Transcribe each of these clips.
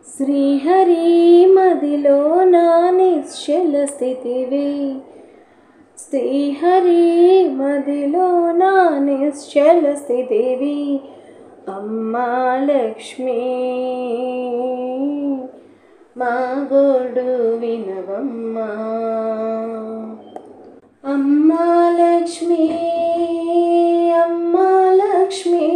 శ్రీహరి మదిలో నా నిశ్చల స్థితివి, శ్రీహరి మదిలో నా నిశ్చల స్థితివి, అమ్మా లక్ష్మీ మా గోడు వినవమ్మా. అమ్మా లక్ష్మీ, అమ్మా లక్ష్మీ,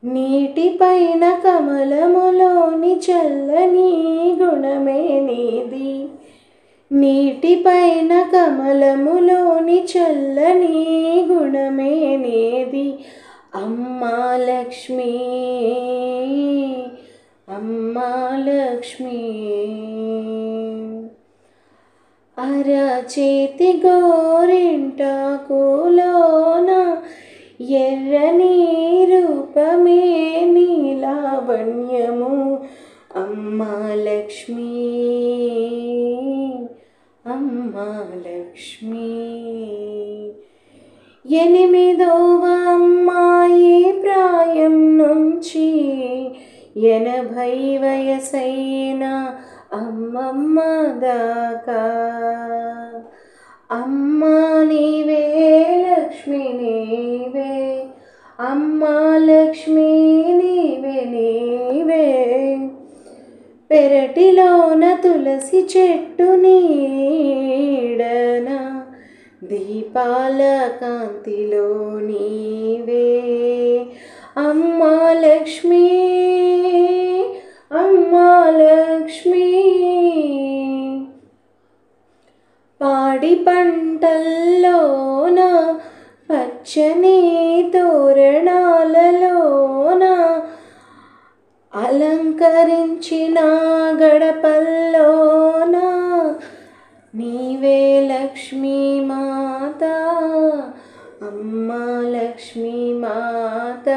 నీటిపైన కమలములోని చల్లని గుణమే నీది, నీటిపైన కమలములోని చల్లని గుణమే నీది, అమ్మా లక్ష్మీ, అమ్మా లక్ష్మీ. అరచేతి గోరింటాకులోన ఎర్రని రూపమే నీలావణ్యము, అమ్మా లక్ష్మీ, అమ్మా లక్ష్మీ. ఎనిమిదవ అమ్మాయి ప్రాయం నుంచి 80 వయసైన అమ్మమ్మ దాకా, అమ్మా నీవే లక్ష్మి నీవే, అమ్మా లక్ష్మీ నీవే నీవే. పెరటిలోన తులసి చెట్టు నీడన దీపాల కాంతిలో నీవే, అమ్మా లక్ష్మీ, అమ్మా లక్ష్మీ. పాడి పంటల్లోన పచ్చని తోరణాలలోన అలంకరించిన గడపల్లోన నీవే లక్ష్మీ మాత, అమ్మా లక్ష్మీ మాత.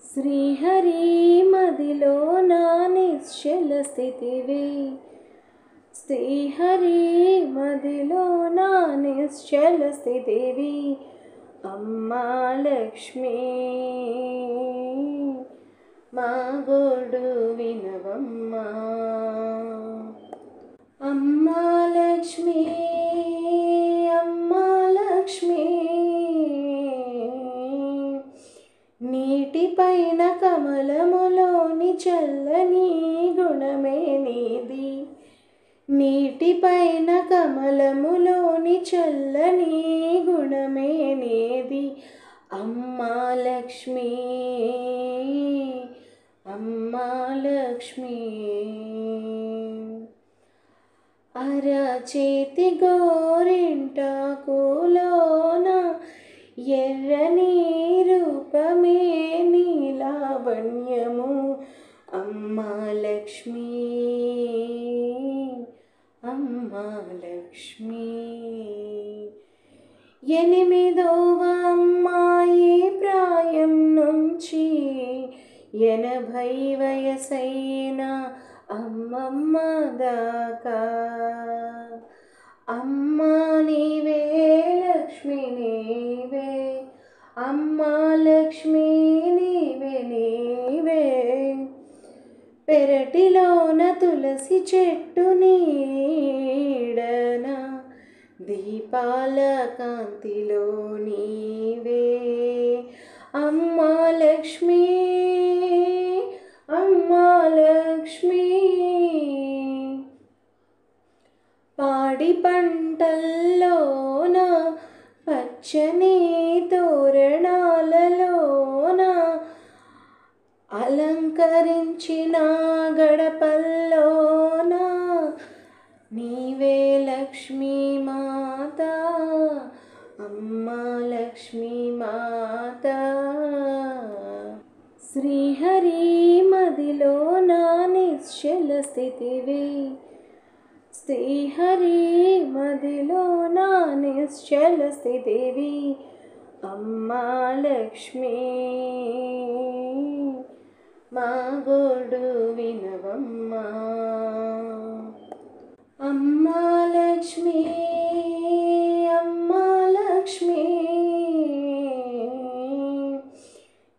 శ్రీహరి మదిలో నా నిశ్చల స్థితివి, శ్రీహరి మదిలో నా నిశ్చల స్థితివి, అమ్మా లక్ష్మీ మా గోడు వినవమ్మా. అమ్మా లక్ష్మీ, అమ్మా లక్ష్మీ, నీటిపైన కమలములోని చల్లని గుణమే నీది, నీటిపైన కమలములోని చల్లని గుణమే నీది, అమ్మా లక్ష్మీ, అమ్మా లక్ష్మీ. అరచేతి గోరింటాకులోన ఎర్రని రూపమే నీలావణ్యము, అమ్మా లక్ష్మీ, అమ్మా లక్ష్మీ. ఎనిమిదవ అమ్మాయి ప్రాయం నుంచి 80 వయసైన అమ్మమ్మ దాకా, అమ్మా నీవే లక్ష్మి నీవే, అమ్మా లక్ష్మీ నీవే నీవే. పెరటిలోన తులసి చెట్టు నీడన దీపాల కాంతిలో నీవే, అమ్మా లక్ష్మీ, అమ్మా లక్ష్మీ. పాడి పంటల్లోన పచ్చని తోరణాలలోన అలంకరించిన గడపల్లోన నీవే లక్ష్మీ మాత, అమ్మా లక్ష్మీ మాత. శ్రీహరి మదిలో నా నిశ్చల స్థితివి, శ్రీహరి మదిలో నా నిశ్చల స్థితివి, అమ్మా లక్ష్మీ మా గోడు వినవమ్మా. అమ్మా లక్ష్మీ, అమ్మా లక్ష్మీ,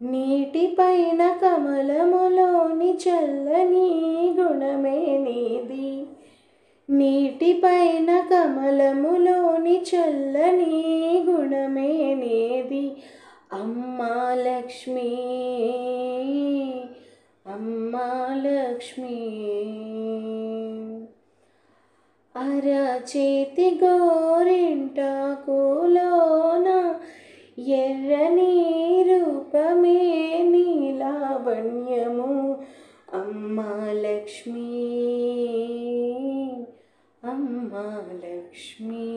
నీటి నీటిపైన కమలములోని చల్లని గుణమే నీది. నీటిపైన కమలములోని చల్లని గుణమే నీది. అమ్మా లక్ష్మి, అమ్మా లక్ష్మి. అరచేతి గోరింటాకులోన ఎర్రని రూపమే నీలావణ్యము. అమ్మా లక్ష్మి, అమ్మా లక్ష్మి.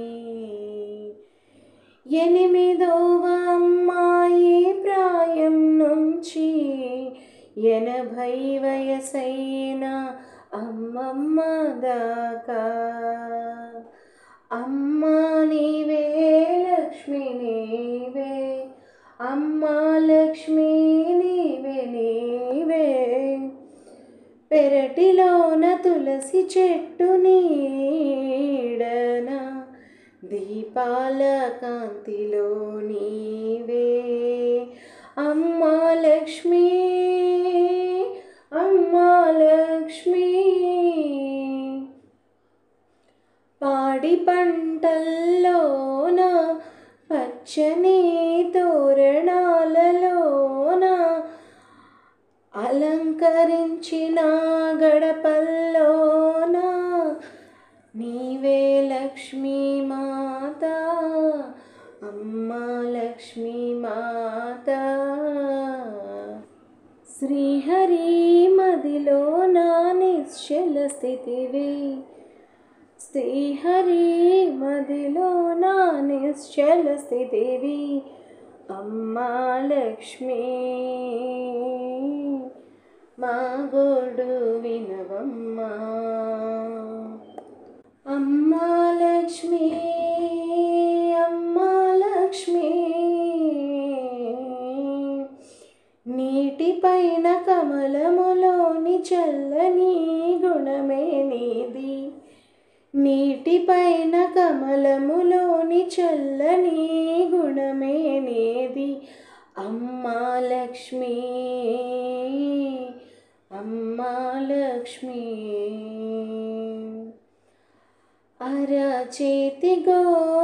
8వ అమ్మాయి ప్రాయం నుంచి 80 వయసైన అమ్మమ్మ దాకా. అమ్మా నీవే లక్ష్మి నీవే, అమ్మా లక్ష్మి నీవే నీవే. పెరటిలోన తులసి చెట్టు నీడన దీపాల కాంతిలో నీవే. అమ్మా లక్ష్మి, అమ్మా లక్ష్మి. పాడి పంటల్లోన పచ్చని తోరణాలలోన అలంకరించిన గడపల్లోన నీవే లక్ష్మీ మాత, అమ్మా లక్ష్మీ మాత. శ్రీహరి మదిలోన నిశ్చల స్థితివి, శ్రీహరి మదిలోన నిశ్చల స్థితివి. అమ్మా లక్ష్మి, మా గోడు వినవమ్మా. అమ్మా లక్ష్మి, అమ్మా లక్ష్మి. నీటిపైన కమలములోని చల్లని గుణమే నీది. నీటిపైన కమలములోని చల్లని గుణమే నీది. అమ్మా లక్ష్మి, అమ్మా లక్ష్మి. అరచేతి గోరింటాకులోన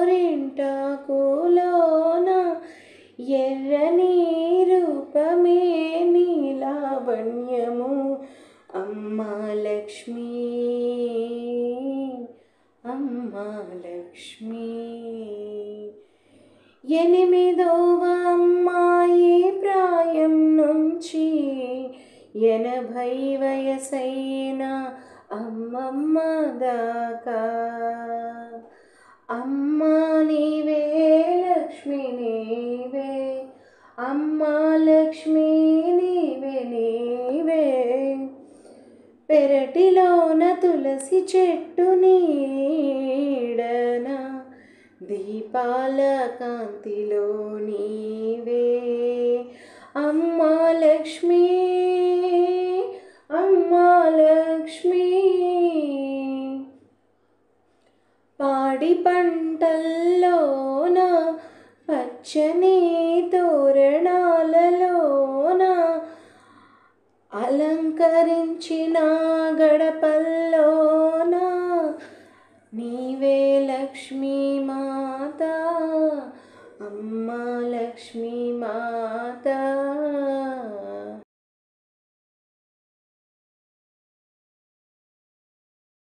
ఎర్రని రూపమే నీలావణ్యము. అమ్మా లక్ష్మి, అమ్మా లక్ష్మి. 8వ అమ్మాయి ప్రాయం నుంచి 80 వయసైన అమ్మమ్మ దాకా. అమ్మా నీవే లక్ష్మి నీవే, అమ్మా లక్ష్మి నీవే నీవే. పెరటిలోన తులసి చెట్టు నీడన దీపాల కాంతిలో నీవే. అమ్మా లక్ష్మి, అమ్మా లక్ష్మి. పాడి పంటల్లోన పచ్చని తోరణాలలోన అలంకరించిన గడపల్